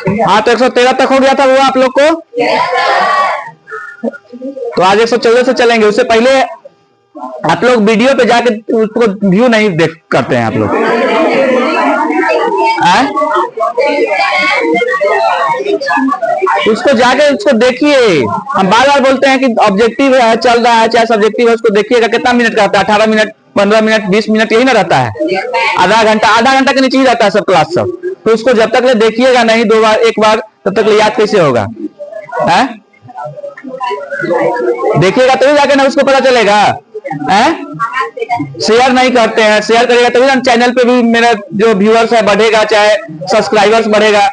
हाँ, तो 113 तक हो गया था वो आप लोग को। तो आज 114 से चलेंगे। उससे पहले आप लोग वीडियो पे जाके उसको व्यू नहीं देख करते हैं आप लोग। उसको जाके उसको देखिए। हम बार बार बोलते हैं कि ऑब्जेक्टिव है, चल रहा है, चाहे सब्जेक्टिव है, उसको देखिएगा। कितना मिनट का रहता है? 18 मिनट, 15 मिनट, 20 मिनट, यही ना रहता है। आधा घंटा के नीचे ही रहता है सब क्लास सब। तो उसको जब तक ले देखिएगा नहीं 2 बार 1 बार, तब तक ले याद कैसे होगा? है देखिएगा तभी जाके ना उसको पता चलेगा। शेयर नहीं करते हैं, शेयर करेगा तभी ना चैनल पे भी मेरा जो व्यूअर्स है बढ़ेगा, चाहे सब्सक्राइबर्स बढ़ेगा।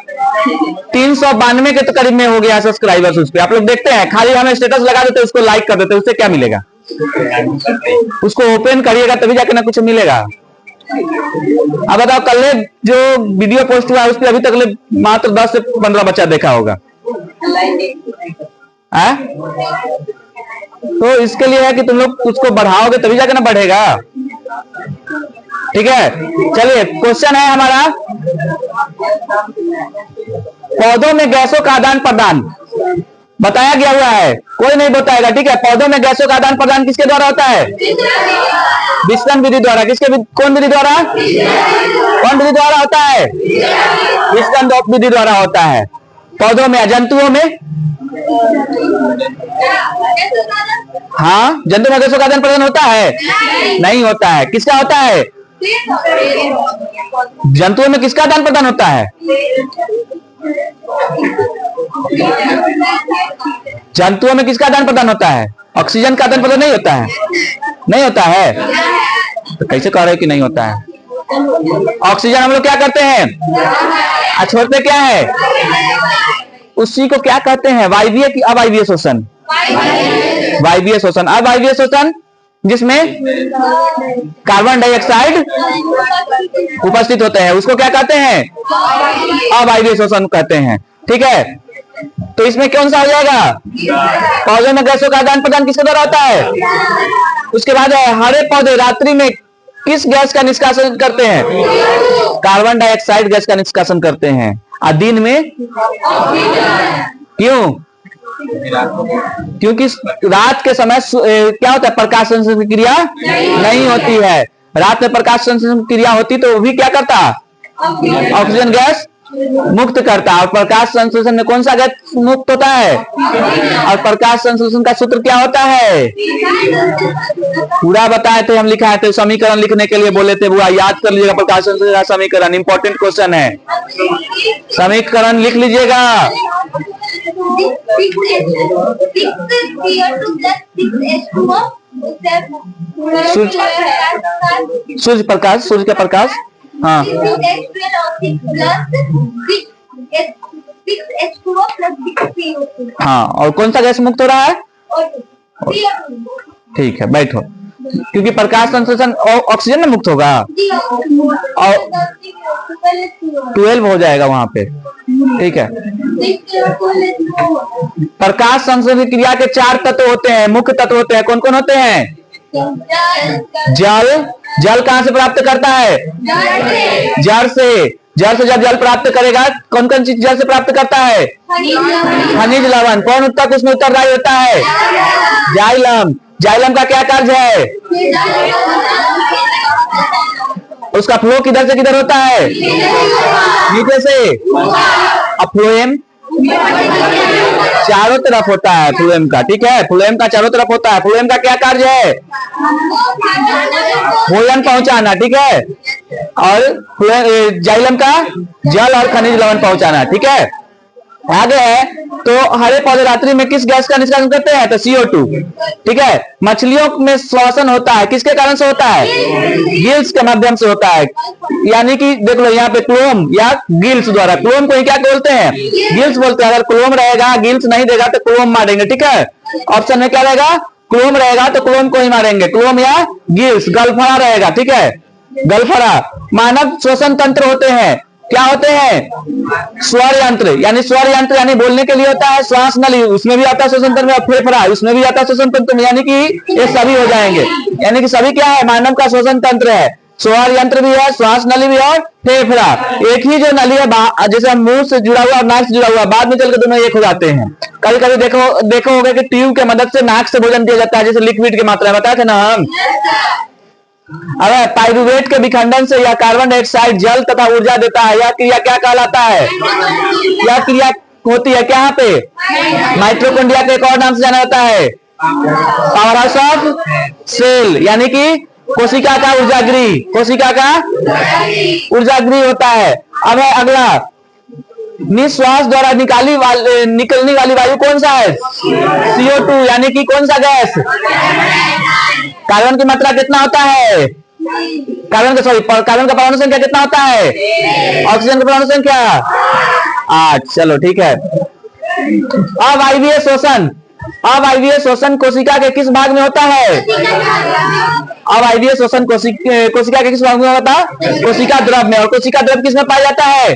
392 के तो करीब में हो गया सब्सक्राइबर्स उस पे। आप लोग देखते हैं, खाली हमें स्टेटस लगा देते, उसको लाइक कर देते, उससे क्या मिलेगा? उसको ओपन करिएगा तभी जाके ना कुछ मिलेगा। अब बताओ, कल जो वीडियो पोस्ट हुआ है उस पर अभी तक मात्र 10 से 15 बच्चा देखा होगा। तो इसके लिए है कि तुम लोग उसको बढ़ाओगे तभी जाके ना बढ़ेगा। ठीक है, चलिए क्वेश्चन है हमारा, पौधों में गैसों का आदान प्रदान बताया गया हुआ है। कोई नहीं बताएगा, ठीक है। पौधों में गैसों का आदान प्रदान किसके द्वारा होता है? विस्तरण विधि द्वारा। कौन विधि द्वारा? कौन विधि द्वारा होता है? विस्तरण विधि द्वारा होता है। पौधों में, जंतुओं में? हाँ, जंतु में गैसों का आदान प्रदान होता है? नहीं होता है। किसका होता है? जंतुओं में किसका आदान प्रदान होता है? जंतुओं में किसका आदान प्रदान होता है? ऑक्सीजन का आदान प्रदान नहीं होता है? नहीं होता है तो कैसे कह रहे हैं कि नहीं होता है? ऑक्सीजन हम लोग क्या करते हैं? छोड़ते क्या है? उसी को क्या कहते हैं? वायवीय की अवायवीय शोषण। वायवीय शोषण, अवायवीय शोषण जिसमें कार्बन डाइऑक्साइड उपस्थित होते हैं, उसको क्या कहते हैं? अवायवीय शोषण कहते हैं। ठीक है, तो इसमें कौन सा हो जाएगा? पौधों में गैसों का आदान प्रदान किसके द्वारा होता है? उसके बाद है, हरे पौधे रात्रि में किस गैस का निष्कासन करते हैं? कार्बन डाइऑक्साइड गैस का निष्कासन करते हैं। और दिन में? क्यों? क्योंकि रात के समय क्या होता है? प्रकाश संश्लेषण क्रिया नहीं होती है। रात में प्रकाश संश्लेषण क्रिया होती तो वो भी क्या करता? ऑक्सीजन गैस मुक्त करता। और प्रकाश संश्लेषण में कौन सा गैस मुक्त होता है? और प्रकाश संश्लेषण का सूत्र क्या होता है? पूरा बताए थे, हम लिखाए थे, समीकरण लिखने के लिए बोले थे, वो याद कर लीजिएगा। प्रकाश संश्लेषण का समीकरण इंपॉर्टेंट क्वेश्चन है, समीकरण लिख लीजिएगा। सूर्य प्रकाश, सूर्य का प्रकाश। हाँ, हाँ, और कौन सा गैस मुक्त हो रहा है? ठीक है, बैठो। क्योंकि प्रकाश संश्लेषण ऑक्सीजन में मुक्त होगा और 12 हो जाएगा वहां पे। ठीक है, प्रकाश संश्लेषण क्रिया के 4 तत्व होते हैं, मुख्य तत्व होते हैं। कौन कौन होते हैं? जल। जल कहां से प्राप्त करता है? जल से। जल से जब जल प्राप्त करेगा, कौन कौन चीज जल से प्राप्त करता है? खनिज लवण। कौन उत्तक उसमें उत्तरदायी होता है? जाइलम। जाइलम का क्या कार्य है? उसका फ्लो किधर से किधर होता है? नीचे से। फ्लोएम चारों तरफ होता है फ्लोएम का। ठीक है, फ्लोएम का चारों तरफ होता है। फ्लोएम का क्या कार्य है? भोजन पहुंचाना। ठीक है, और जाइलम का जल और खनिज लवण पहुंचाना। ठीक है, आगे है, तो हरे पौधे रात्रि में किस गैस का निष्कासन करते हैं? तो CO2। ठीक है, मछलियों में श्वसन होता है, किसके कारण से होता है? गिल्स के माध्यम से होता है। यानी कि देख लो यहाँ पे क्लोम या गिल्स द्वारा। क्लोम को क्या बोलते हैं? गिल्स बोलते हैं। अगर क्लोम रहेगा, गिल्स नहीं देगा तो क्लोम मारेंगे। ठीक है, ऑप्शन में क्या रहेगा? क्लोम रहेगा तो क्लोम को ही मारेंगे, क्लोम या गिल्स। गलफड़ा रहेगा। ठीक है, गलफड़ा। मानव श्वसन तंत्र होते हैं, क्या होते हैं? स्वर यंत्र। यानी स्वर यंत्र यानी बोलने के लिए होता है। श्वास नली, उसमें भी आता है श्वसन तंत्र में। फेफड़ा, उसमें भी आता है श्वसन तंत्र में। यानी कि ये सभी हो जाएंगे। यानी कि सभी क्या है? मानव का श्वसन तंत्र है। श्वास यंत्र भी है, श्वास नली भी है, फेफड़ा। एक ही जो नली है, जैसे मुंह से जुड़ा हुआ और नाक से जुड़ा हुआ, बाद में चलकर दोनों एक हो जाते हैं। कभी कभी देखो होगा कि ट्यूब के मदद से नाक से भोजन दिया जाता है, जैसे लिक्विड की मात्रा बताए थे ना हम। अगर पाइरुवेट के विखंडन से यह कार्बन डाइऑक्साइड जल तथा ऊर्जा देता है। यह क्रिया क्या कहलाता है? यह क्रिया होती है क्या पे? माइटोकॉन्ड्रिया के एक और नाम से जाना जाता है पावर हाउस ऑफ सेल, यानी कि कोशिका का ऊर्जागृह। कोशिका का ऊर्जागृह होता है। अब है अगला, निश्वास द्वारा निकलने वाली वायु कौन सा है? CO2, यानी कि कौन सा गैस? कार्बन की मात्रा कितना होता है? कार्बन का परमाणु संख्या कितना होता है? ऑक्सीजन का परमाणु संख्या 8। चलो ठीक है। अवायवीय शोषण। अवायवीय शोषण कोशिका के किस भाग में होता है? अवायवीय शोषण कोशिका के किस भाग में होता है? कोशिका द्रव में। और कोशिका द्रव किसमें पाया जाता है?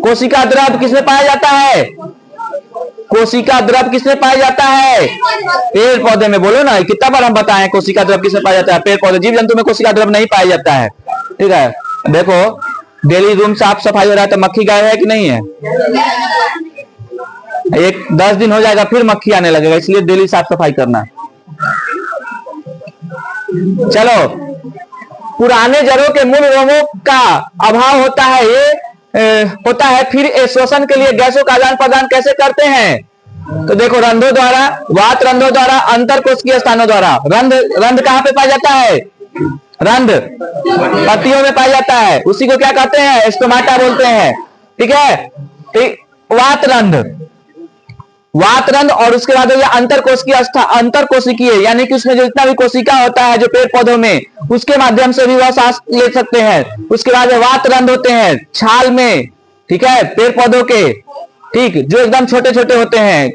कोशिका द्रव किसमें पाया जाता है? कोशिका द्रव किसमें पाया जाता है? पेड़ पौधे में। बोलो ना, कितना बार हम बताएं कोशिका द्रव किसमें पाया जाता है? पेड़ पौधे। जीव जंतु में कोशिका द्रव नहीं पाया जाता है। ठीक है, देखो डेली रूम साफ सफाई हो रहा है तो मक्खी गायब है कि नहीं है? 10 दिन हो जाएगा फिर मक्खी आने लगेगा, इसलिए डेली साफ सफाई करना। चलो, पुराने जड़ों के मूल रोमों का अभाव होता है, ये फिर श्वसन के लिए गैसों का आदान प्रदान कैसे करते हैं? तो देखो, रंध्रों द्वारा, वात रंध्रों द्वारा, अंतर कोशिकीय स्थानों द्वारा। रंध्र कहाँ पे पाया जाता है? रंध्र पत्तियों में पाया जाता है, उसी को क्या कहते हैं? स्टोमाटा बोलते हैं। ठीक है, वात रंध्र और उसके बाद अंतर कोशिकीय, यानी कि उसमें जो जितना भी कोशिका होता है जो पेड़ पौधों में, उसके माध्यम से भी वह सांस ले सकते हैं। उसके बाद वात रंध्र होते हैं छाल में, ठीक है, पेड़ पौधों के, ठीक, जो एकदम छोटे छोटे होते हैं,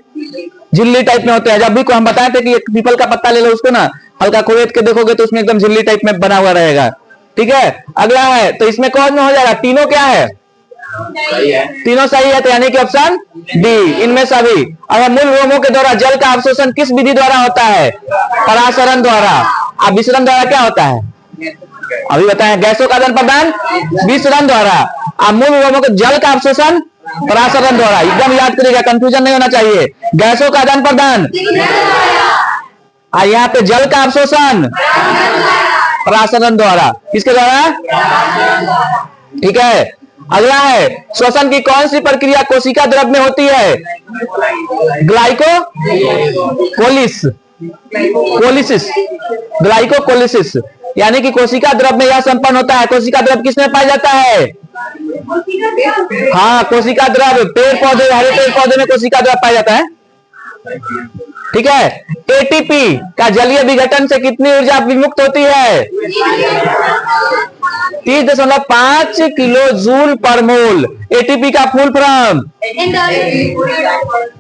झिल्ली टाइप में होते हैं। जब भी को हम बताए थे कि एक पीपल का पत्ता ले लो, उसको ना हल्का खोद के देखोगे तो उसमें एकदम झिल्ली टाइप में बना हुआ रहेगा। ठीक है, अगला है, तो इसमें कौन में हो जाएगा? तीनों क्या है? तीनों सही है, तो यानी कि ऑप्शन डी, इनमें सभी। अगर मूल रोमों के द्वारा जल का अवशोषण किस विधि द्वारा होता है? परासरण द्वारा। अब विसरण द्वारा क्या होता है? अभी बताएं, गैसों का आदान प्रदान विसरण द्वारा। अब मूल रोमों के जल का अवशोषण परासरण द्वारा। एकदम याद करिएगा, कंफ्यूजन नहीं होना चाहिए। गैसों का आदान प्रदान, यहाँ पे जल का अवशोषण परासरण द्वारा। किसके द्वारा? ठीक है, अगला है, श्वसन की कौन सी प्रक्रिया कोशिका द्रव में होती है? ग्लाइकोकोलिसिस, यानी कि कोशिका द्रव में यह संपन्न होता है। कोशिका द्रव किसमें पाया जाता है? हाँ, कोशिका द्रव पेड़ पौधे, हरे पेड़ पौधे में कोशिका द्रव पाया जाता है। ठीक है, एटीपी का जलीय विघटन से कितनी ऊर्जा विमुक्त होती है? 30.5 किलो जूल पर मोल। एटीपी का फुल फॉर्म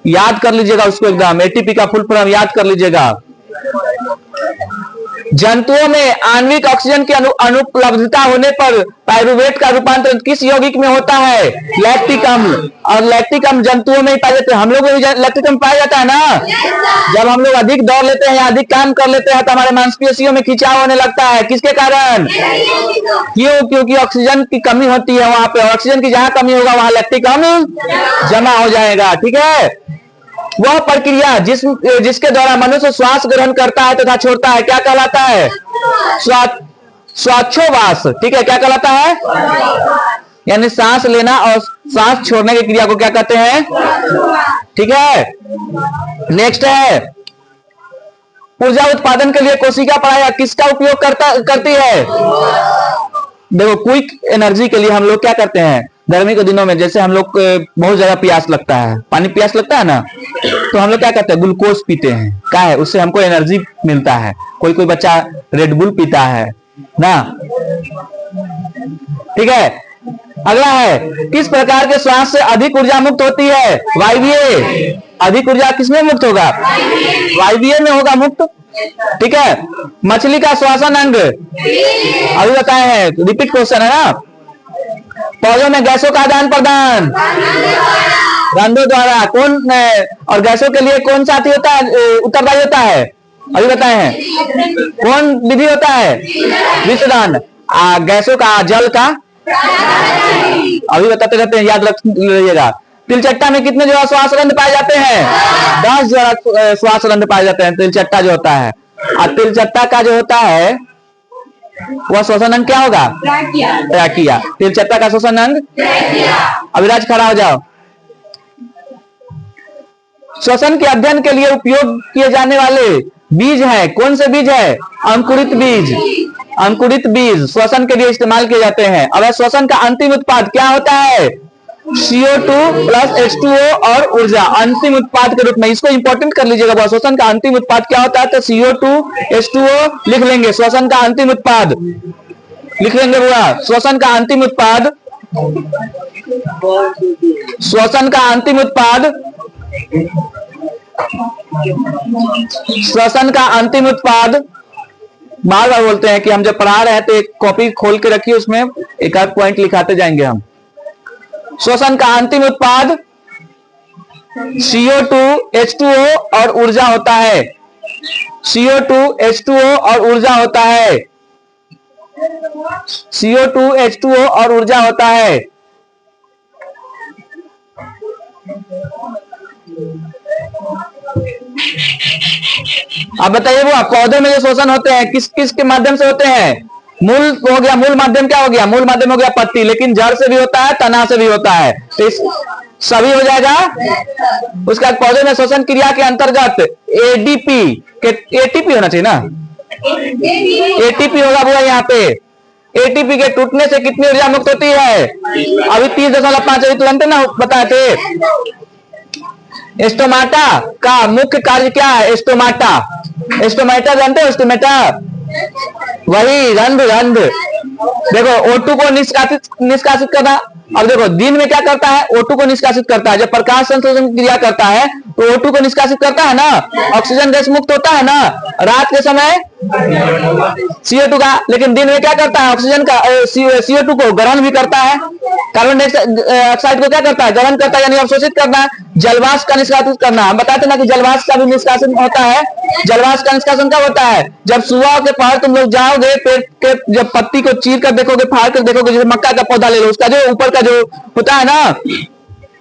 याद कर लीजिएगा उसको, एकदम एटीपी का फुल फॉर्म याद कर लीजिएगा। जंतुओं में आणविक ऑक्सीजन की अनुपलब्धता होने पर पाइरुवेट का रूपांतरण किस यौगिक में होता है? लैक्टिक अम्ल। और लैक्टिक अम्ल जंतुओं में ही पाया जाता है, हम लोग में भी लैक्टिक अम्ल पाया जाता है ना। जब हम लोग अधिक दौड़ लेते हैं, अधिक काम कर लेते हैं, तो हमारे मांसपेशियों में खिंचाव होने लगता है। किसके कारण? क्यों? क्योंकि ऑक्सीजन की कमी होती है वहां पे। ऑक्सीजन की जहां कमी होगा वहां लैक्टिक अम्ल जमा हो जाएगा। ठीक है, वह प्रक्रिया जिसके द्वारा मनुष्य श्वास ग्रहण करता है तथा छोड़ता है क्या कहलाता है? श्वासोच्छ्वास। ठीक है, क्या कहलाता है? यानी सांस लेना और सांस छोड़ने की क्रिया को क्या कहते हैं? ठीक है, नेक्स्ट है, ऊर्जा उत्पादन के लिए कोशिका पराया किसका उपयोग करती है? देखो, क्विक एनर्जी के लिए हम लोग क्या करते हैं? गर्मी के दिनों में जैसे हम लोग बहुत ज्यादा प्यास लगता है, पानी प्यास लगता है ना, तो हम लोग क्या करते हैं? ग्लूकोज पीते हैं। क्या है? उससे हमको एनर्जी मिलता है। कोई कोई बच्चा रेड बुल पीता है ना। ठीक है, अगला है, किस प्रकार के श्वास से अधिक ऊर्जा मुक्त होती है? वायवीय। अधिक ऊर्जा किसमें मुक्त होगा? वायवीय में होगा मुक्त। ठीक है, मछली का श्वसन अंग अभी बताए हैं, रिपीट क्वेश्चन है ना। पौधों में गैसों का आदान प्रदान रंध्रों द्वारा। कौन और गैसों के लिए कौन साथी होता है, उत्तरदायी होता है? अभी बताए हैं, कौन विधि होता है? विसरण। गैसों का, जल का, अभी बताते रहते हैं, याद रख लीजिएगा। तिलचट्टा में कितने जो है श्वास रंध्र पाए जाते हैं? 10 जो है श्वास रंध्र पाए जाते हैं तिलचट्टा जो होता है। और तिलचट्टा का जो होता है वह श्वसन अंग क्या होगा? ट्रैकिया। तिलचट्टा का श्वसन अंग अभिराज खड़ा हो जाओ। श्वसन के अध्ययन के लिए उपयोग किए जाने वाले बीज है, कौन से बीज है? अंकुरित बीज। अंकुरित बीज श्वसन के लिए इस्तेमाल किए जाते हैं। अब श्वसन का अंतिम उत्पाद क्या होता है? CO2 प्लस H2O और ऊर्जा अंतिम उत्पाद के रूप में। इसको इंपॉर्टेंट कर लीजिएगा। श्वसन का अंतिम उत्पाद क्या होता है? तो CO2 H2O लिख लेंगे। श्वसन का अंतिम उत्पाद लिख लेंगे बुआ। श्वसन का अंतिम उत्पाद, श्वसन का अंतिम उत्पाद, श्वसन का अंतिम उत्पाद। बार बार बोलते हैं कि हम जब पढ़ा रहे हैं तो एक कॉपी खोल के रखिए, उसमें एक आध पॉइंट लिखाते जाएंगे हम। श्वसन का अंतिम उत्पाद CO2 H2O और ऊर्जा होता है। CO2 H2O और ऊर्जा होता है। CO2 H2O और ऊर्जा होता है। अब बताइए वो पौधे में जो शोषण होते हैं किस किस के माध्यम से होते हैं? मूल हो गया, मूल माध्यम क्या हो गया? मूल माध्यम हो गया पत्ती, लेकिन जड़ से भी होता है, तना से भी होता है, तो इस सभी हो जाएगा। उसका पौधे में शोषण क्रिया के अंतर्गत ADP के ATP होना चाहिए ना, ATP होगा वो यहाँ पे। ATP के टूटने से कितनी ऊर्जा मुक्त होती है? अभी 30.5 अभी तुरंत ना बताए थे। स्टोमाटा का मुख्य कार्य क्या है? स्टोमाटा, स्टोमाटा जानते हो? स्टोमाटा वही रंध्र, रंध्र। देखो O2 को निष्कासित करना। अब देखो दिन में क्या करता है? O2 को निष्कासित करता है। जब प्रकाश संश्लेषण क्रिया करता है तो O2 को निष्कासित करता है ना, ऑक्सीजन गैस मुक्त होता है ना। रात के समय CO2 का, लेकिन दिन में क्या करता है? ऑक्सीजन का CO2 को ग्रहण भी करता है। कार्बन डाइऑक्साइड को क्या करता है? ग्रहण करता है, यानी अवशोषित करना। जलवाष्प का निष्कासित करना। हम बताते ना कि जलवाष्प का भी निष्कासन होता है। जलवाष्प का निष्कासन कब होता है? जब सुबह के पहर तुम लोग जाओगे, पेड़ के जब पत्ती को चीर कर देखोगे, फाड़ कर देखोगे, जैसे मक्का का पौधा ले लो, उसका जो ऊपर का जो होता है ना,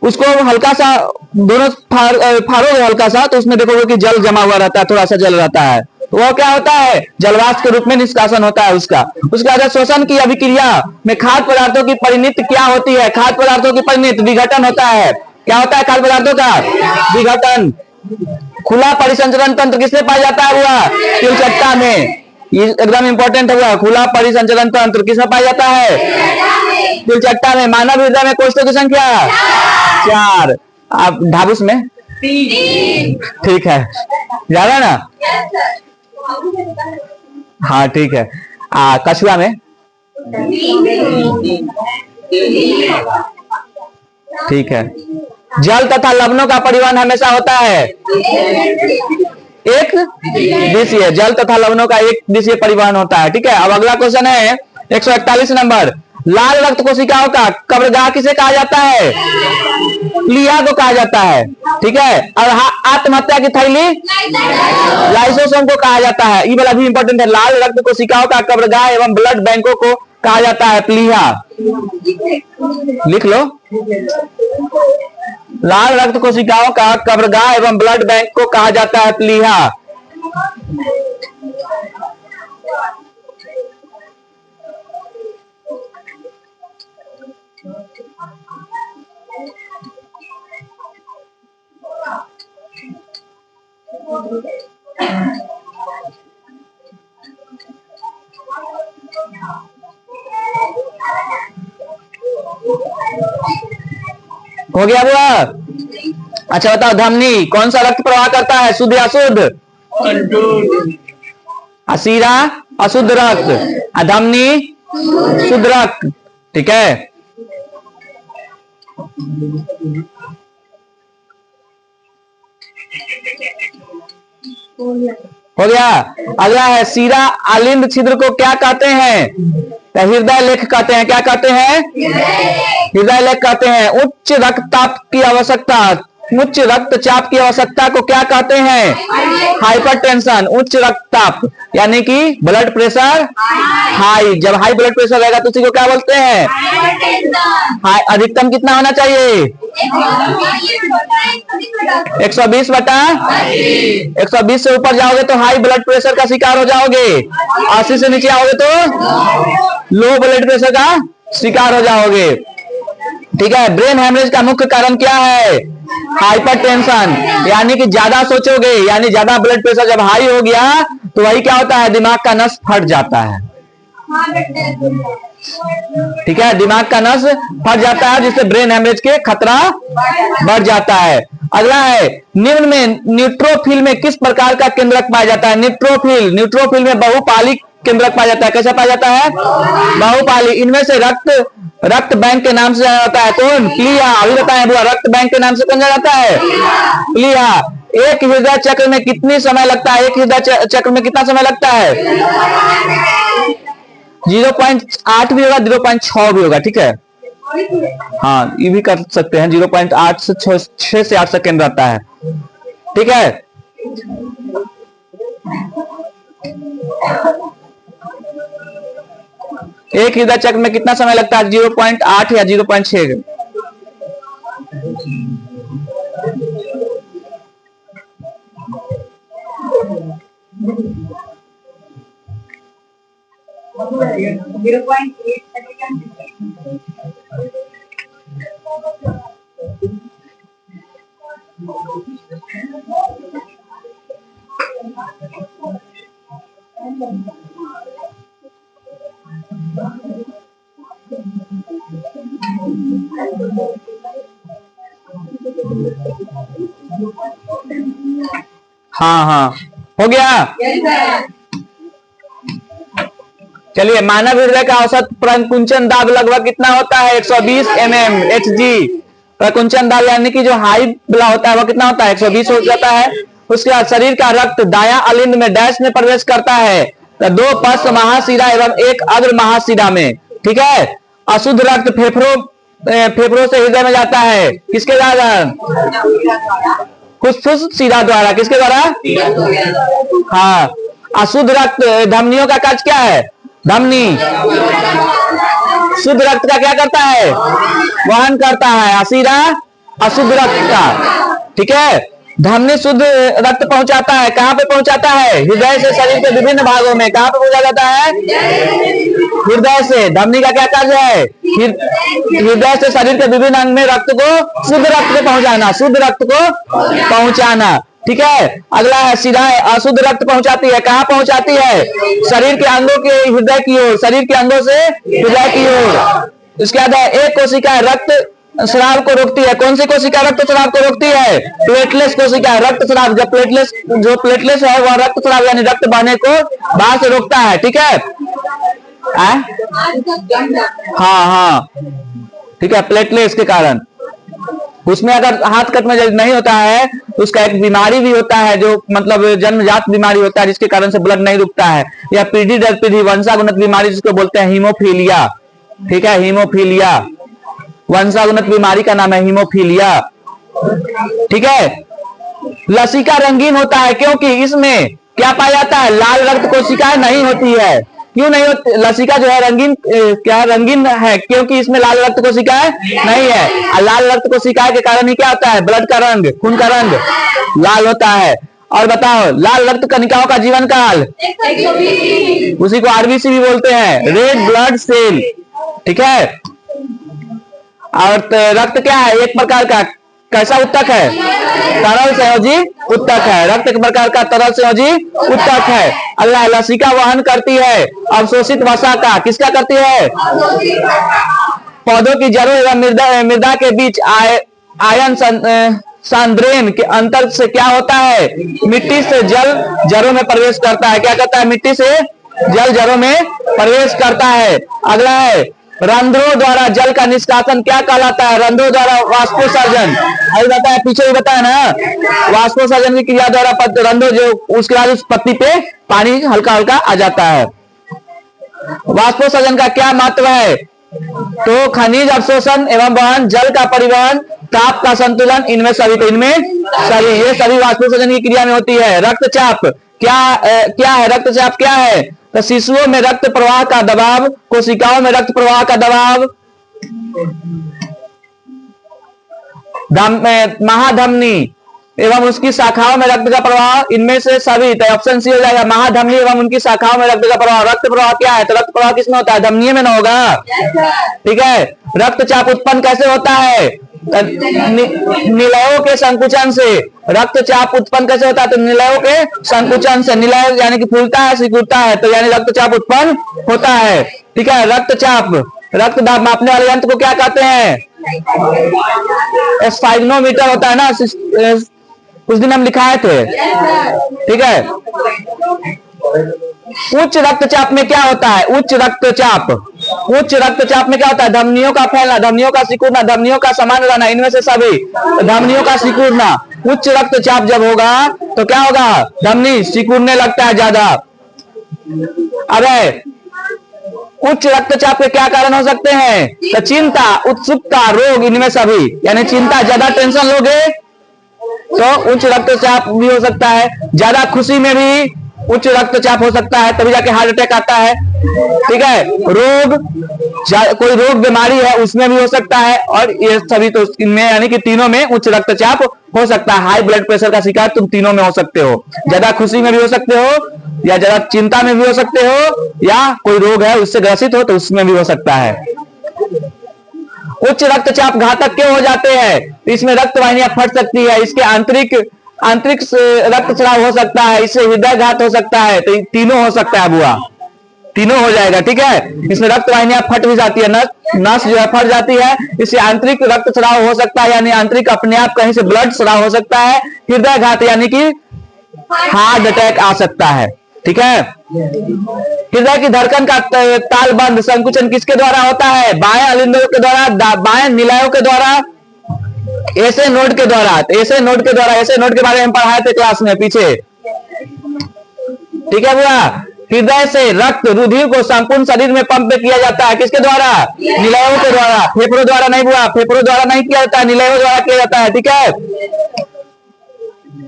उसको हल्का सा दोनों फाड़ोगे हल्का सा, तो उसमें देखोगे कि जल जमा हुआ रहता है, थोड़ा सा जल रहता है। वो क्या होता है? जलवाष्प के रूप में निष्कासन होता है उसका। उसका जब शोषण की अभिक्रिया में खाद्य पदार्थों की परिणति क्या होती है? खाद्य पदार्थों की परिणति विघटन होता है। क्या होता है खाद्य पदार्थों का? विघटन। खुला परिसंचरण तंत्र किसमें पाया जाता है? हुआ तिलचट्टा में। ये एकदम इंपॉर्टेंट हुआ। खुला परिसंचरण तंत्र किसमें पाया जाता है? तिलचट्टा में। मानव हृदय में कोशिकाओं की संख्या 4। आप ढाबुस में 3। ठीक है, ज्यादा ना? हाँ ठीक है। कछुआ में? ठीक है। जल तथा लवणों का परिवहन हमेशा होता है एक दिशीय। जल तथा लवणों का एक दिशीय परिवहन होता है। ठीक है। अब अगला क्वेश्चन है 141 नंबर। लाल रक्त कोशिकाओं का कब्रगाह किसे कहा जाता है? प्लीहा को कहा जाता है। ठीक है। और आत्महत्या की थैली लाइसोसोम को कहा जाता है। ये वाला भी इंपॉर्टेंट है। लाल रक्त कोशिकाओं का कब्रगाह एवं ब्लड बैंकों को कहा जाता है प्लीहा। लिख लो। लाल रक्त कोशिकाओं का कब्रगाह एवं ब्लड बैंक को कहा जाता है प्लीहा। हो गया बुआ? अच्छा बताओ, धमनी कौन सा रक्त प्रवाह करता है? शुद्ध या अशुद्ध? असीरा अशुद्ध रक्त, धमनी शुद्ध रक्त। ठीक है। हो गया। अगला है सीरा आलिंद छिद्र को क्या कहते हैं? हृदय लेख कहते हैं। क्या कहते हैं? हृदय लेख कहते हैं। उच्च रक्तचाप की आवश्यकता उच्च रक्तचाप की अवस्था को क्या कहते हैं? हाइपरटेंशन, उच्च रक्तचाप यानी कि ब्लड प्रेशर हाई। जब हाई ब्लड प्रेशर रहेगा तो उसी को क्या बोलते हैं? अधिकतम कितना होना चाहिए? 120 से ऊपर जाओगे तो हाई ब्लड प्रेशर का शिकार हो जाओगे, 80 से नीचे आओगे तो लो ब्लड प्रेशर का शिकार हो जाओगे। ठीक है। ब्रेन हेमरेज का मुख्य कारण क्या है? हाइपरटेंशन, यानी कि ज्यादा सोचोगे, यानी ज्यादा ब्लड प्रेशर जब हाई हो गया तो वही क्या होता है? दिमाग का नस फट जाता है। ठीक है, दिमाग का नस फट जाता है जिससे ब्रेन हेमरेज के खतरा बढ़ जाता है। अगला है, निम्न में न्यूट्रोफिल में किस प्रकार का केंद्रक पाया जाता है? न्यूट्रोफिल में बहुपाली केंद्रक पाया जाता है। कैसा पाया जाता है? बहुपाली। इनमें से रक्त बैंक के नाम से जाना जाता है कौन? प्लीहा। अभी बताएं बुआ, रक्त बैंक के नाम से कौन जाना जाता है? प्लीहा। एक हृदय चक्र में कितनी समय लगता है? एक हृदय चक्र में कितना समय लगता है? 0.8 भी होगा, 0.6 भी होगा। ठीक है, हाँ ये भी कर सकते हैं। 0.8 से 6 से 8 सेकेंड रहता है। ठीक है, एक हृदय चक्र में कितना समय लगता है? 0.8 या 0.6। हाँ हाँ, हो गया। चलिए, मानव हृदय का औसत प्रकुंचन दाब लगभग कितना होता है? 120 mmHg। प्रकुंचन दाब यानी कि जो हाई वाला होता है वो कितना होता है? 120 हो जाता है। उसके बाद शरीर का रक्त दायां अलिंद में डैश में प्रवेश करता है, तो 2 पश्च महाशिरा एवं 1 अग्र महाशिरा में। ठीक है। अशुद्ध रक्त फेफड़ों से हृदय में जाता है, किसके द्वारा? फुसफुस शिरा द्वारा। किसके द्वारा? हाँ। अशुद्ध रक्त धमनियों का कार्य क्या है? धमनी शुद्ध रक्त का क्या करता है? वहन करता है। अशिरा अशुद्ध रक्त का। ठीक है। धमनी शुद्ध रक्त पहुंचाता है, कहां पे पहुंचाता है? हृदय से शरीर के विभिन्न भागों में। कहां पे पहुंचा जाता है? हृदय से। धमनी का क्या कार्य है? हृदय से शरीर के विभिन्न अंग में रक्त को, शुद्ध रक्त को पहुंचाना, शुद्ध रक्त को पहुंचाना। ठीक है। अगला है शिराएं, अशुद्ध रक्त पहुंचाती है, कहां पहुंचाती है? शरीर के अंगों के हृदय की ओर, शरीर के अंगों से हृदय की ओर। इसके बाद है, एक कोशिका रक्त स्राव को रोकती है। कौन सी कोशिका रक्त स्राव को रोकती है? प्लेटलेस कोशिका रक्त स्राव। जब प्लेटलेस है वह रक्त स्राव यानी रक्त बहने को बाहर से रोकता है। ठीक है। हाँ हाँ, ठीक है, प्लेटलेस के कारण। उसमें अगर हाथ कट में नहीं होता है तो उसका एक बीमारी भी होता है जो मतलब जन्मजात बीमारी होता है जिसके कारण से ब्लड नहीं रुकता है, या पीढ़ी दर पीढ़ी वंशागुणित बीमारी जिसको बोलते हैं हीमोफीलिया। ठीक है, हीमोफीलिया वंशागुणित बीमारी का नाम है हीमोफीलिया। ठीक है। लसिका रंगीन होता है क्योंकि इसमें क्या पाया जाता है? लाल रक्त कोशिकाएं नहीं होती है। क्यों नहीं होती? लसिका जो है रंगीन, क्या रंगीन है? क्योंकि इसमें लाल रक्त कोशिकाएं नहीं है। और लाल रक्त कोशिकाएं के कारण ही क्या होता है? ब्लड का रंग, खून का रंग लाल होता है। और बताओ, लाल रक्त कणिकाओं का जीवन काल? उसी को आरबीसी भी बोलते हैं, रेड ब्लड सेल। ठीक है। और रक्त क्या है? एक प्रकार का कैसा उत्तक है? तरल संयोजी उत्तक है। रक्त एक प्रकार का तरल संयोजी उत्तक है। अल्लाह लसिका वहन करती है अवशोषित वसा का। किसका करती है? पौधों की जड़ों एवं मृदा के बीच आयन सांद्रेन के अंतर से क्या होता है? मिट्टी से जल जड़ों में प्रवेश करता है। क्या करता है? मिट्टी से जल जड़ों में प्रवेश करता है। अगला है, रंध्रों द्वारा जल का निष्कासन क्या कहलाता है? रंध्रों द्वारा वाष्पोत्सर्जन। अभी बताया, पीछे भी बताया ना, वाष्पोत्सर्जन की क्रिया द्वारा रंध्रों जो उसके बाद उस पत्ती पे पानी हल्का हल्का आ जाता है। वाष्पोत्सर्जन का क्या महत्व है? तो खनिज अवशोषण एवं वहन, जल का परिवहन, ताप का संतुलन इनमें सभी, तो इनमें सभी, ये सभी वाष्पोत्सर्जन की क्रिया में होती है। रक्तचाप क्या है? रक्तचाप क्या है? तो शिशुओं में रक्त प्रवाह का दबाव, कोशिकाओं में रक्त प्रवाह का दबाव, महाधमनी एवं उसकी शाखाओं में रक्त का प्रवाह, इनमें से सभी, तो ऑप्शन सी हो जाएगा, महाधमनी एवं उनकी शाखाओं में रक्त का प्रवाह। रक्त प्रवाह क्या है? तो रक्त प्रवाह किसमें होता है? धमनी में ना होगा, ठीक है। रक्तचाप उत्पन्न कैसे होता है? निलयों के संकुचन से। रक्तचाप उत्पन्न कैसे होता है? तो निलयों के संकुचन से। निलय यानी कि फूलता है, सिकुड़ता है, तो यानी रक्तचाप उत्पन्न होता है, ठीक है। रक्तचाप, रक्त दाब मापने वाले यंत्र को क्या कहते हैं? स्फाइग्नोमीटर होता है ना, उस दिन हम लिखाए थे, ठीक है। उच्च रक्तचाप में क्या होता है? उच्च रक्तचाप में क्या होता है? धमनियों का फैलना, धमनियों का सिकुड़ना, धमनियों का समान रहना, इनमें से सभी, धमनियों का सिकुड़ना। उच्च रक्तचाप जब होगा तो क्या होगा? धमनी सिकुड़ने लगता है ज्यादा। अबे उच्च रक्तचाप के क्या कारण हो सकते हैं? तो चिंता, उत्सुकता, रोग, इनमें सभी, यानी चिंता, ज्यादा टेंशन लोगे तो उच्च रक्तचाप भी हो सकता है। ज्यादा खुशी में भी उच्च रक्तचाप हो सकता है, तभी जाके हार्ट अटैक आता है, ठीक है। रोग, कोई रोग बीमारी है उसमें भी हो सकता है, और ये सभी, तो इनमें यानी कि तीनों में उच्च रक्तचाप हो सकता है। हाई ब्लड प्रेशर का शिकार तुम तीनों में हो सकते हो, ज्यादा खुशी में भी हो सकते हो, या ज्यादा चिंता में भी हो सकते हो, या कोई रोग है उससे ग्रसित हो तो उसमें भी हो सकता है। उच्च रक्तचाप घातक क्यों हो जाते हैं? इसमें रक्त वाहिनियां फट सकती है, इसके आंतरिक रक्तस्राव हो सकता है, इससे हृदय घात हो सकता है, तो तीनों हो सकता है बुआ, तीनों हो जाएगा, ठीक है। इसमें रक्त वाहिनियां फट भी जाती है, नस जो है फट जाती है, इससे आंतरिक रक्तस्राव हो सकता है, यानी आंतरिक अपने आप कहीं से ब्लड स्राव हो सकता है। हृदय घात यानी कि हार्ट अटैक आ सकता है, ठीक है। हृदय की धड़कन का तालबंद संकुचन किसके द्वारा होता है? बाएं अलिंदों के द्वारा, बाएं निलयों के द्वारा, ऐसे नोड के द्वारा, ऐसे नोड के बारे में पढ़ाए थे क्लास में पीछे, ठीक है बुआ। हृदय से रक्त रुधिर को संपूर्ण शरीर में पंप किया जाता है, किसके द्वारा? निलयों के द्वारा। फेफड़ों द्वारा नहीं बुआ, फेफड़ों द्वारा नहीं किया जाता है, निलयों द्वारा किया जाता है, ठीक है।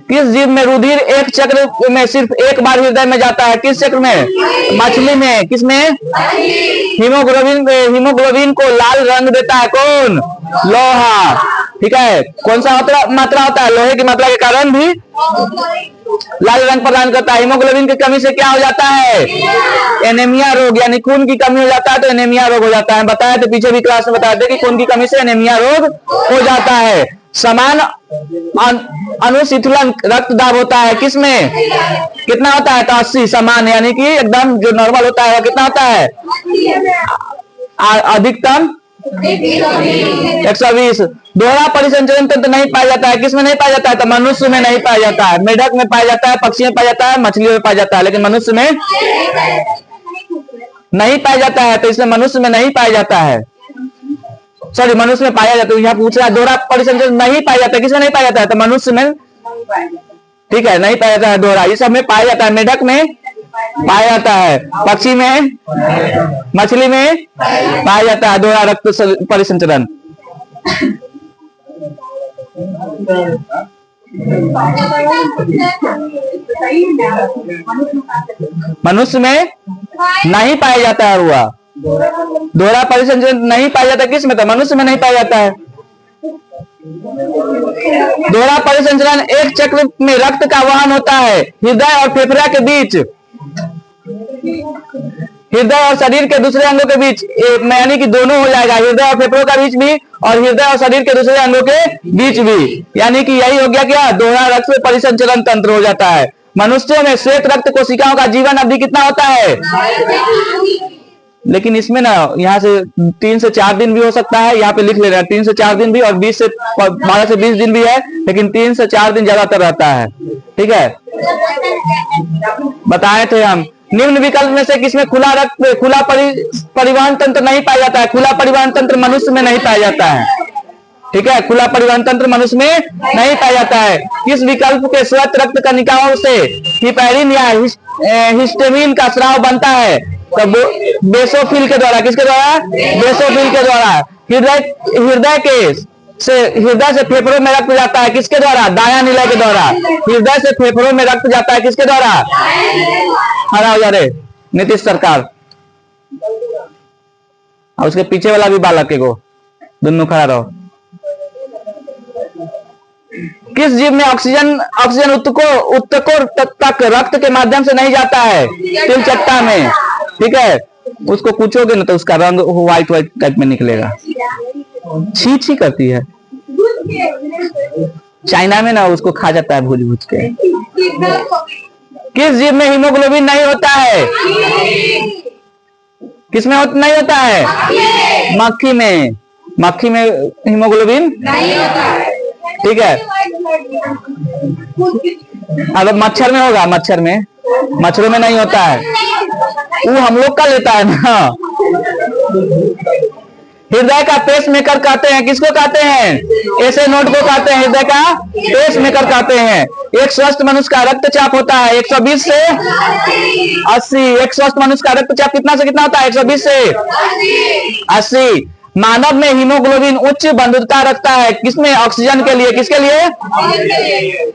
किस जीव में रुधिर एक चक्र में सिर्फ एक बार हृदय में जाता है? किस चक्र में? मछली में। किसमें? हीमोग्लोबिन को लाल रंग देता है कौन? लोहा, ठीक है। कौन सा मात्रा होता है? लोहे की मात्रा के कारण भी लाल रंग प्रदान करता है। हीमोग्लोबिन की कमी से क्या हो जाता है? एनीमिया रोग, यानी खून की कमी हो जाता है तो एनीमिया रोग हो जाता है। बताया तो पीछे भी क्लास में बताया थे कि खून की कमी से एनीमिया रोग हो जाता है। समान अनुशीतलन रक्त दाब होता है, किसमें? कितना होता है? तो 80। समान यानी कि एकदम जो नॉर्मल होता है वो कितना होता है? अधिकतम 120। दोहरा परिसंचरण तंत्र नहीं पाया जाता है, किसमें नहीं पाया जाता है? तो मनुष्य में नहीं पाया जाता है। मेढक में पाया जाता है, पक्षी में पाया जाता है, मछलियों में पाया जाता है, लेकिन मनुष्य में नहीं पाया जाता है, तो इसमें मनुष्य में नहीं पाया जाता है। सॉरी, मनुष्य में पाया जाता है। यहाँ पूछ रहा है दोहरा परिसंचरण नहीं पाया जाता है, किसमें नहीं पाया जाता है? तो मनुष्य में, ठीक है, नहीं पाया जाता है दोहरा। ये सब में पाया जाता है। मेढक में पाया जाता है, पक्षी में, मछली में पाया जाता है दोहरा रक्त परिसंचरण। मनुष्य में नहीं पाया जाता है हुआ दोहरा परिसंचरण नहीं पाया जाता। किस में? तो मनुष्य में नहीं पाया जाता है। दोहरा परिसंचरण एक चक्र में रक्त का वहन होता है हृदय और फेफड़ा के बीच, हृदय और शरीर के दूसरे अंगों के बीच, यानी कि दोनों हो जाएगा, हृदय और फेफड़ों का बीच भी और हृदय और शरीर के दूसरे अंगों के बीच भी, यानी कि यही हो गया क्या? दोहरा रक्त परिसंचरण तंत्र हो जाता है। मनुष्यों में श्वेत रक्त कोशिकाओं का जीवन अवधि कितना होता है? लेकिन इसमें ना यहाँ से 3 से 4 दिन भी हो सकता है, यहाँ पे लिख ले रहा है 3 से 4 दिन भी, और 12 से 20 दिन भी है, लेकिन 3 से 4 दिन ज्यादातर रहता है, ठीक है। बताए थे हम। निम्न विकल्प में से किसमें खुला परिवहन तंत्र नहीं पाया जाता है? खुला परिवहन तंत्र मनुष्य में नहीं पाया जाता है, ठीक है। खुला परिवहन तंत्र मनुष्य में नहीं पाया जाता है। किस विकल्प के श्वेत रक्त कणिकाओं से हिपैरिन या हिस्टामिन का स्राव बनता है? तो बेसोफिल के द्वारा। किसके द्वारा? बेसोफिल के द्वारा। हृदय के से हृदय से फेफड़ों में रक्त जाता है किसके द्वारा? दायां निलय के द्वारा। हृदय से फेफड़ों में रक्त जाता है किसके द्वारा? खड़ा हो जा रहे नीतीश सरकार। और उसके पीछे वाला भी बालक के को दोनों खड़ा रहो। किस जीव में ऑक्सीजन उत्तकों तक रक्त के माध्यम से नहीं जाता है? तिलचट्टा में। ठीक है, उसको पूछोगे ना तो उसका रंग व्हाइट टाइप में निकलेगा। छी छी करती है। चाइना में ना उसको खा जाता है भूज भूज के। किस जीव में हीमोग्लोबिन नहीं होता है? किसमें नहीं होता है? मक्खी में। मक्खी में हीमोग्लोबिन नहीं होता है। ठीक है, अब मच्छर में होगा। मच्छरों में नहीं होता है, वो हम लोग का लेता है ना। हृदय का पेस मेकर कहते हैं किसको कहते हैं? ऐसे नोट को कहते हैं हृदय का पेस मेकर कहते हैं। एक स्वस्थ मनुष्य का रक्तचाप होता है 120 से 80। एक स्वस्थ मनुष्य का रक्तचाप कितना से कितना होता है? 120 से 80। मानव में हीमोग्लोबिन उच्च बंधुता रखता है किसमें? ऑक्सीजन के लिए। किसके लिए?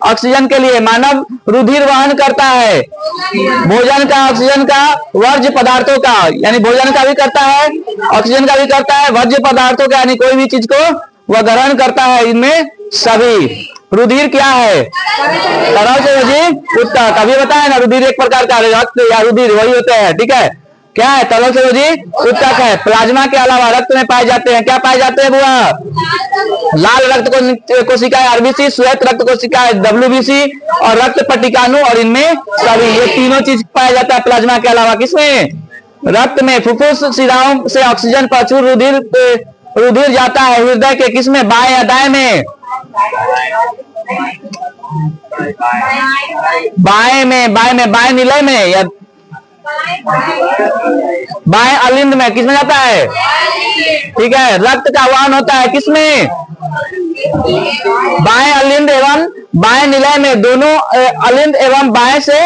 ऑक्सीजन के लिए। मानव रुधिर वहन करता है भोजन का, ऑक्सीजन का, वर्ज्य पदार्थों का, यानी भोजन का भी करता है, ऑक्सीजन का भी करता है, वर्ज्य पदार्थों का यानी कोई भी चीज को वह ग्रहण करता है। इनमें सभी। रुधिर क्या है? तरल से रुधिर उत्तक। अभी बताया ना, रुधिर एक प्रकार का रक्त या रुधिर वही होते हैं। ठीक है, क्या है? तरल से रुधिर उत्तक है। प्लाज्मा के अलावा रक्त में पाए जाते हैं, क्या पाए जाते हैं बुआ? लाल रक्त कोशिकाएं आरबीसी, श्वेत रक्त कोशिकाएं डब्ल्यूबीसी और रक्त पट्टिकाणु, और इनमें सभी। ये तीनों चीज पाया जाता है प्लाज्मा के अलावा। किसमें? रक्त में। फुफ्फुस शिराओं से ऑक्सीजन प्रचुर रुधिर जाता है हृदय के किसमें? बाएं या दाएं में? बाएं में। बाएं निलय में या बाएं अलिंद में? किसमें जाता है? ठीक है, रक्त का वहन होता है किसमें? बाएं अलिंद एवं बाएं निलय में। दोनों अलिंद एवं बाएं से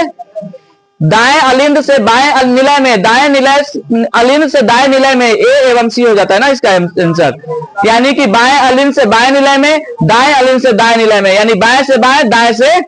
दाएं अलिंद से बाएं निलय में। दाएं निलय अलिंद से दाएं निलय में। ए एवं सी हो जाता है ना इसका आंसर। यानी कि बाएं अलिंद से बाएं निलय में, दाएं अलिंद से दाएं निलय में, यानी बाएं से बाएं, दाएं से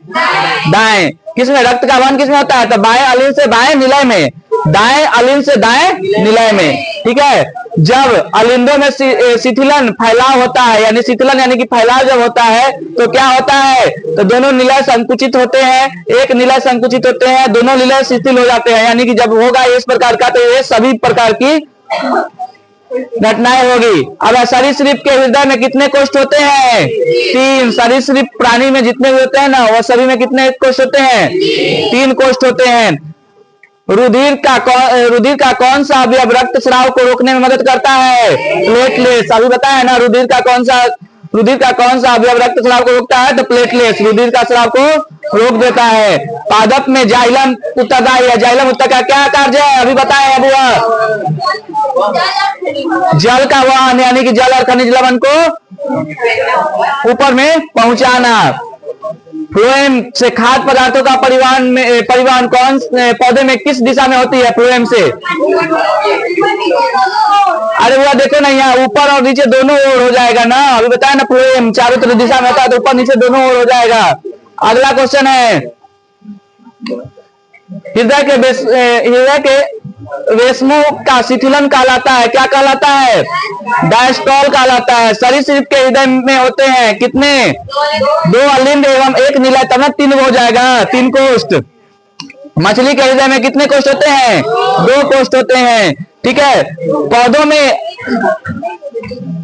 दाएं। किसमें रक्त का वहन किसमें होता है? तो बाएं अलिंद से बाएं निलय में, दाएं अलिंद से दाएं निलय में। ठीक है, जब अलिंदों में शिथिलन फैलाव होता है, यानी शिथिलन यानी कि फैलाव जब होता है तो क्या होता है? तो दोनों निलय संकुचित होते हैं, एक निलय संकुचित होते हैं, दोनों निलय शिथिल हो जाते हैं। यानी कि जब होगा इस प्रकार का तो ये सभी प्रकार की घटनाएं होगी। अब सरीसृप के हृदय में कितने कोष्ठ होते हैं? 3। सरीसृप प्राणी में जितने भी होते हैं ना, वो सभी में कितने कोष्ठ होते हैं? 3 कोष्ठ होते हैं। रुधिर का कौन सा अवयव रक्त स्राव को रोकने में मदद करता है? प्लेटलेट्स। अभी बताया ना, रुधिर का कौन सा अवयव रक्त स्राव को रोकता है? तो प्लेटलेट्स रुधिर का स्राव को रोक देता है। पादप में जाइलम उत्तरदायी है। जाइलम उत्तक का क्या कार्य है? अभी बताया अबुआ। जल का वहन, यानी कि जल और खनिज लवण को ऊपर में पहुंचाना। फ्लोएम से खाद्य पदार्थों का परिवहन कौन पौधे में किस दिशा में होती है? फ्लोएम से। अरे वो देखो ना, यहाँ ऊपर और नीचे दोनों ओर हो जाएगा ना। अभी बताया ना, फ्लोएम चारों तरफ दिशा में होता है तो ऊपर नीचे दोनों ओर हो जाएगा। अगला क्वेश्चन है, हृदय के रेशमों का शिथिलन कहलाता है, क्या कहलाता है? डायस्टॉल कहलाता है। सरीसृप के हृदय में होते हैं कितने? 2 अलिंद एवं 1 निलय, तब ना 3 हो जाएगा, 3 कोष्ठ। मछली के हृदय में कितने कोष्ठ होते हैं? 2 कोष्ठ होते हैं। ठीक है,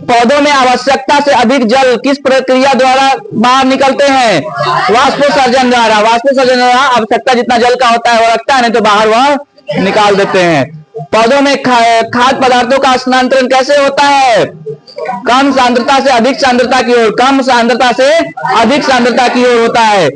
पौधों में आवश्यकता से अधिक जल किस प्रक्रिया द्वारा बाहर निकलते हैं? वाष्पोत्सर्जन द्वारा। वाष्पोत्सर्जन द्वारा आवश्यकता जितना जल का होता है वो रखता है, नहीं तो बाहर वह निकाल देते हैं। पौधों में खाद्य पदार्थों का स्थानांतरण कैसे होता है? कम सांद्रता से अधिक सांद्रता की ओर, कम सांद्रता से अधिक सांद्रता की ओर होता है।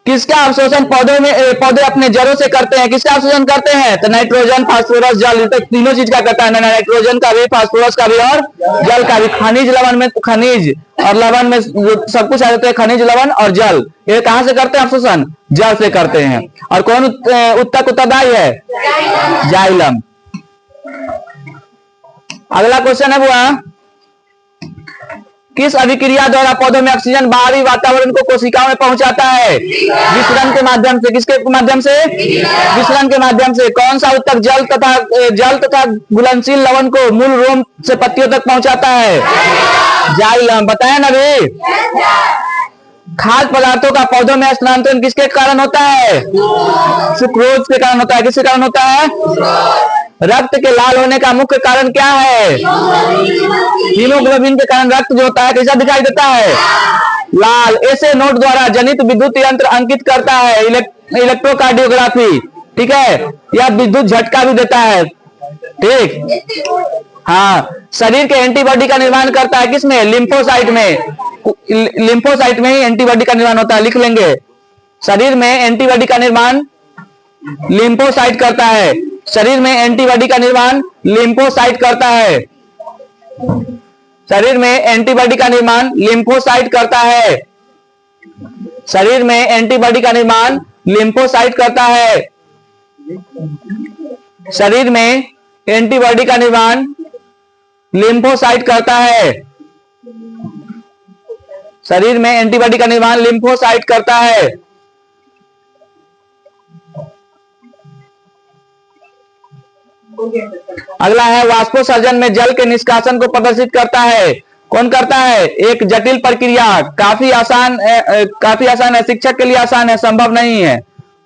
किसका अवशोषण पौधे अपने जड़ों से करते हैं? किसका अवशोषण करते हैं? तो नाइट्रोजन, फास्फोरस, जल, तीनों चीज का करता है। नाइट्रोजन का भी, फास्फोरस का भी और जल का भी। खनिज लवण में खनिज और लवण में सब कुछ आ जाते हैं, खनिज लवण और जल। ये कहां से करते हैं अवशोषण? जल से करते हैं। और कौन उत्तक उत्तरदायी है? जाइलम। अगला क्वेश्चन है बुआ, किस अभिक्रिया द्वारा पौधों में ऑक्सीजन बाहरी वातावरण को कोशिकाओं में पहुंचाता है? विसरण के माध्यम से। किसके माध्यम से? विसरण के माध्यम से। कौन सा उत्तक जल तथा घुलनशील लवण को मूल रोम से पत्तियों तक पहुंचाता है? जाइलम। बताया ना भी। खाद्य पदार्थों का पौधों में स्थानांतरण किसके कारण होता है? सुक्रोज के कारण होता है। किसके कारण होता है? रक्त के लाल होने का मुख्य कारण क्या है? हीमोग्लोबिन के कारण रक्त जो होता है कैसा दिखाई देता है? लाल। ऐसे नोट द्वारा जनित विद्युत यंत्र अंकित करता है इलेक्ट्रोकार्डियोग्राफी। ठीक है, यह विद्युत झटका भी देता है। ठीक। हाँ, शरीर के एंटीबॉडी का निर्माण करता है किसमें? लिम्फोसाइट में। लिम्फोसाइट में ही एंटीबॉडी का निर्माण होता है, लिख लेंगे। शरीर में एंटीबॉडी का निर्माण लिम्फोसाइट करता है। शरीर में एंटीबॉडी का निर्माण लिम्फोसाइट करता है। शरीर में एंटीबॉडी का निर्माण लिम्फोसाइट करता है। शरीर में एंटीबॉडी का निर्माण लिम्फोसाइट करता है। शरीर में एंटीबॉडी का निर्माण लिम्फोसाइट करता है। शरीर में एंटीबॉडी का निर्माण लिम्फोसाइट करता है। अगला है वाष्पोसर्जन में जल के निष्कासन को प्रदर्शित करता है। कौन करता है? एक जटिल प्रक्रिया। काफी आसान है, शिक्षक के लिए आसान है, संभव नहीं है।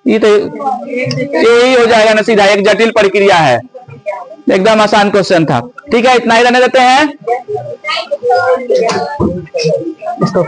ये तो यही हो जाएगा ना सीधा, एक जटिल प्रक्रिया है। एकदम आसान क्वेश्चन था। ठीक है, इतना ही रहने देते हैं। इसको